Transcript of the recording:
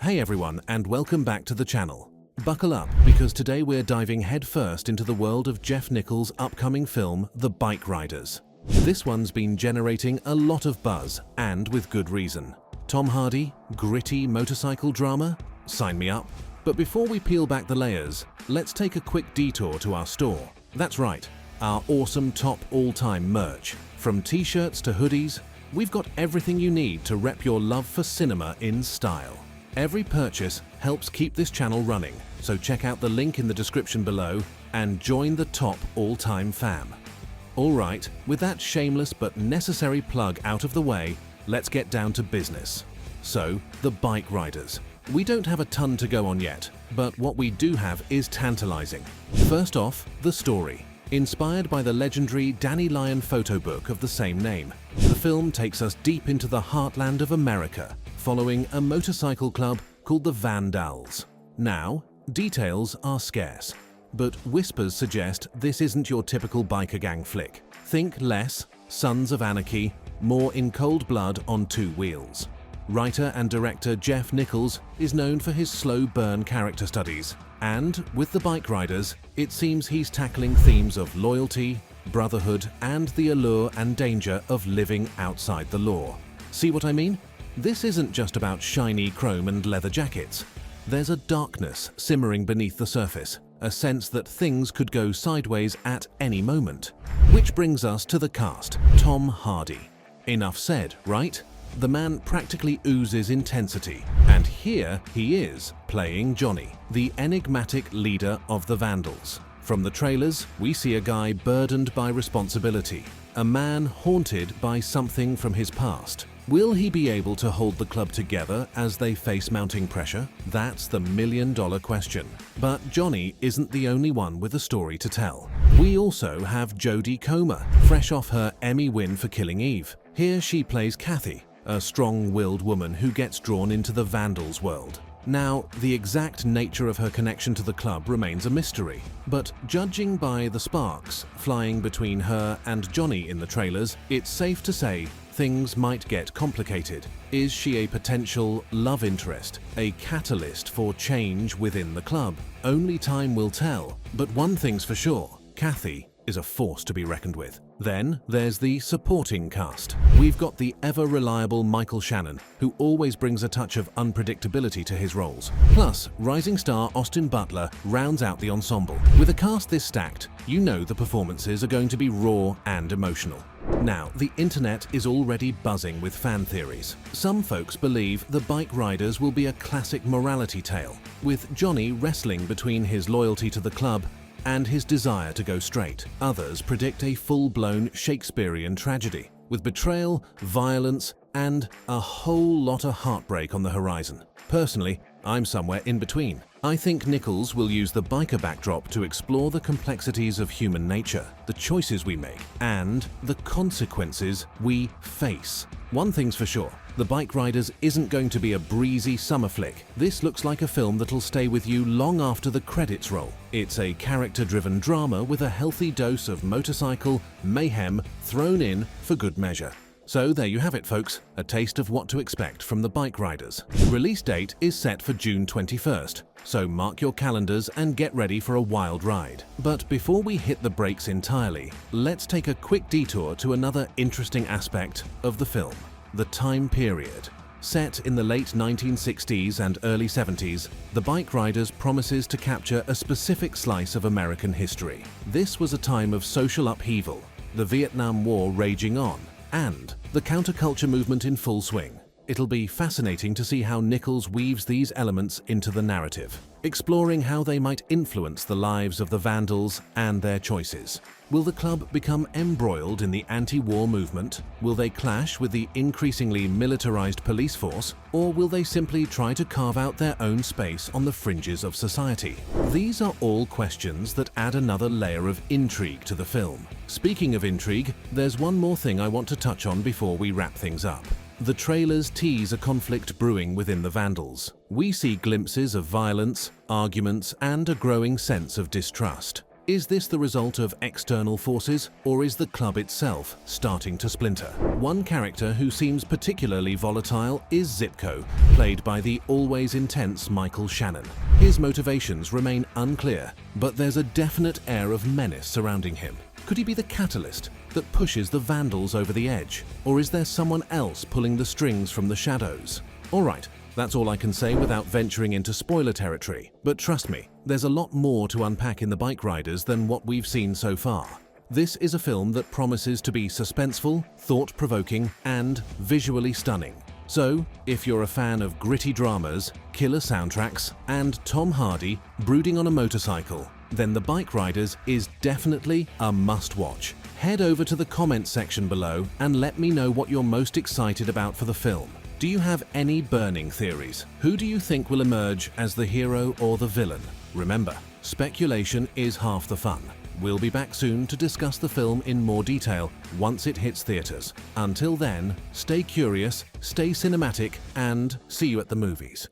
Hey everyone, and welcome back to the channel. Buckle up, because today we're diving headfirst into the world of Jeff Nichols' upcoming film, The BikeRiders. This one's been generating a lot of buzz, and with good reason. Tom Hardy, gritty motorcycle drama? Sign me up. But before we peel back the layers, let's take a quick detour to our store. That's right, our awesome top all-time merch. From t-shirts to hoodies, we've got everything you need to rep your love for cinema in style. Every purchase helps keep this channel running, so check out the link in the description below and join the top all-time fam. Alright, with that shameless but necessary plug out of the way, let's get down to business. So, the BikeRiders. We don't have a ton to go on yet, but what we do have is tantalizing. First off, the story. Inspired by the legendary Danny Lyon photo book of the same name, the film takes us deep into the heartland of America, following a motorcycle club called the Vandals. Now, details are scarce, but whispers suggest this isn't your typical biker gang flick. Think less Sons of Anarchy, more in cold blood on two wheels. Writer and director Jeff Nichols is known for his slow burn character studies, and with the BikeRiders, it seems he's tackling themes of loyalty, brotherhood, and the allure and danger of living outside the law. See what I mean? This isn't just about shiny chrome and leather jackets. There's a darkness simmering beneath the surface, a sense that things could go sideways at any moment. Which brings us to the cast, Tom Hardy. Enough said, right? The man practically oozes intensity, and here he is, playing Johnny, the enigmatic leader of the Vandals. From the trailers, we see a guy burdened by responsibility, a man haunted by something from his past. Will he be able to hold the club together as they face mounting pressure? That's the million-dollar question. But Johnny isn't the only one with a story to tell. We also have Jodie Comer, fresh off her Emmy win for Killing Eve. Here she plays Kathy, a strong-willed woman who gets drawn into the Vandals world. Now, the exact nature of her connection to the club remains a mystery, but judging by the sparks flying between her and Johnny in the trailers, it's safe to say things might get complicated. Is she a potential love interest, a catalyst for change within the club? Only time will tell, but one thing's for sure, Kathy is a force to be reckoned with. Then there's the supporting cast. We've got the ever-reliable Michael Shannon, who always brings a touch of unpredictability to his roles. Plus, rising star Austin Butler rounds out the ensemble. With a cast this stacked, you know the performances are going to be raw and emotional. Now, the internet is already buzzing with fan theories. Some folks believe the BikeRiders will be a classic morality tale, with Johnny wrestling between his loyalty to the club and his desire to go straight. Others predict a full-blown Shakespearean tragedy, with betrayal, violence, and a whole lot of heartbreak on the horizon. Personally, I'm somewhere in between. I think Nichols will use the biker backdrop to explore the complexities of human nature, the choices we make, and the consequences we face. One thing's for sure, The BikeRiders isn't going to be a breezy summer flick. This looks like a film that'll stay with you long after the credits roll. It's a character-driven drama with a healthy dose of motorcycle mayhem thrown in for good measure. So there you have it, folks, a taste of what to expect from the BikeRiders. Release date is set for June 21st, so mark your calendars and get ready for a wild ride. But before we hit the brakes entirely, let's take a quick detour to another interesting aspect of the film. The time period. Set in the late 1960s and early 70s, the BikeRiders promises to capture a specific slice of American history. This was a time of social upheaval, the Vietnam War raging on, and the counterculture movement in full swing. It'll be fascinating to see how Nichols weaves these elements into the narrative, exploring how they might influence the lives of the Vandals and their choices. Will the club become embroiled in the anti-war movement? Will they clash with the increasingly militarized police force? Or will they simply try to carve out their own space on the fringes of society? These are all questions that add another layer of intrigue to the film. Speaking of intrigue, there's one more thing I want to touch on before we wrap things up. The trailers tease a conflict brewing within the Vandals. We see glimpses of violence, arguments, and a growing sense of distrust. Is this the result of external forces, or is the club itself starting to splinter? One character who seems particularly volatile is Zipco, played by the always intense Michael Shannon. His motivations remain unclear, but there's a definite air of menace surrounding him. Could he be the catalyst that pushes the vandals over the edge? Or is there someone else pulling the strings from the shadows? Alright, that's all I can say without venturing into spoiler territory. But trust me, there's a lot more to unpack in the BikeRiders than what we've seen so far. This is a film that promises to be suspenseful, thought-provoking, and visually stunning. So, if you're a fan of gritty dramas, killer soundtracks, and Tom Hardy brooding on a motorcycle, then the BikeRiders is definitely a must-watch. Head over to the comments section below and let me know what you're most excited about for the film. Do you have any burning theories? Who do you think will emerge as the hero or the villain? Remember, speculation is half the fun. We'll be back soon to discuss the film in more detail once it hits theaters. Until then, stay curious, stay cinematic, and see you at the movies.